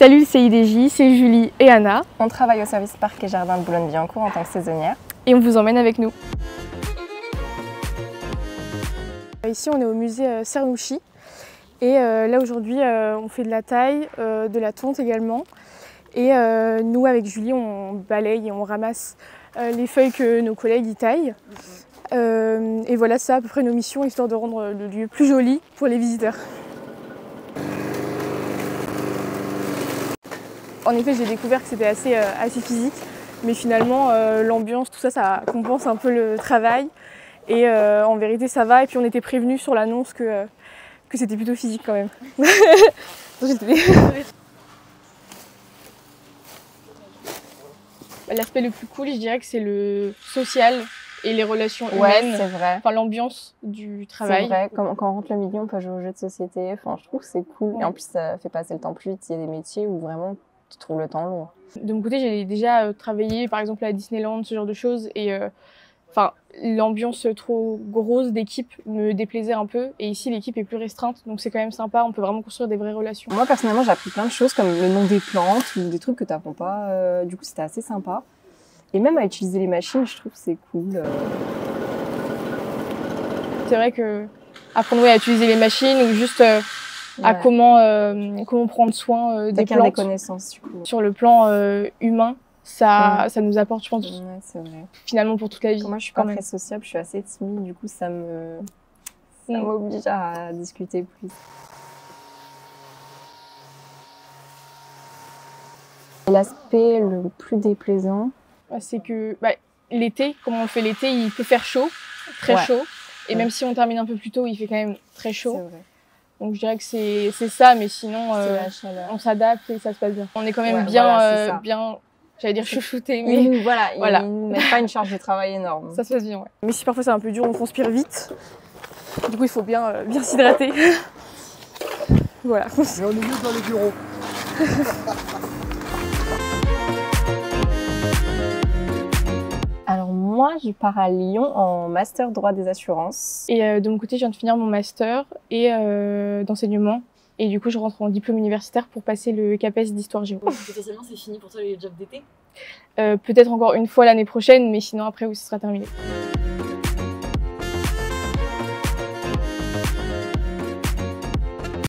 Salut le CIDJ, c'est Julie et Anna. On travaille au service parc et jardin de Boulogne-Billancourt en tant que saisonnière. Et on vous emmène avec nous. Ici on est au musée Cernouchi. Et là aujourd'hui on fait de la taille, de la tonte également. Et nous avec Julie on balaye et on ramasse les feuilles que nos collègues y taillent. Et voilà, c'est à peu près nos missions, histoire de rendre le lieu plus joli pour les visiteurs. En effet, j'ai découvert que c'était assez physique, mais finalement, l'ambiance, tout ça, ça compense un peu le travail. Et en vérité, ça va. Et puis, on était prévenus sur l'annonce que c'était plutôt physique quand même. L'aspect le plus cool, je dirais que c'est le social et les relations humaines. Ouais, c'est vrai. Enfin, l'ambiance du travail. C'est vrai. Quand on rentre le midi, on peut jouer aux jeux de société. Enfin, je trouve que c'est cool. Ouais. Et en plus, ça fait passer le temps plus vite. Il y a des métiers où vraiment tu trouves le temps long. De mon côté, j'ai déjà travaillé, par exemple, à Disneyland, ce genre de choses. Et enfin, l'ambiance trop grosse d'équipe me déplaisait un peu. Et ici, l'équipe est plus restreinte. Donc, c'est quand même sympa. On peut vraiment construire des vraies relations. Moi, personnellement, j'ai appris plein de choses, comme le nom des plantes ou des trucs que tu n'apprends pas. Du coup, c'était assez sympa. Et même à utiliser les machines, je trouve que c'est cool. C'est vrai que apprendre à utiliser les machines ou juste à comment prendre soin des plantes. Des connaissances, du coup. Sur le plan humain, ça nous apporte, je pense, c'est vrai. Finalement pour toute la vie. Moi, je suis pas très sociable, je suis assez timide, du coup, ça m'oblige à discuter plus. L'aspect le plus déplaisant, c'est que l'été, comme on le fait l'été, il peut faire chaud, très chaud. Et même si on termine un peu plus tôt, il fait quand même très chaud. C'est vrai. Donc je dirais que c'est ça, mais sinon on s'adapte et ça se passe bien. On est quand même bien, j'allais dire chouchouté, mais ils nous mettent pas une charge de travail énorme. Ça se passe bien, ouais. Mais si parfois c'est un peu dur, on transpire vite. Du coup, il faut bien s'hydrater. Voilà. Et on est mieux dans les bureaux. Alors moi, je pars à Lyon en master droit des assurances. Et de mon côté, je viens de finir mon master et d'enseignement. Et du coup, je rentre en diplôme universitaire pour passer le CAPES d'histoire géo. Potentiellement, c'est fini pour toi les jobs d'été? Peut-être encore une fois l'année prochaine, mais sinon après, oui, ce sera terminé.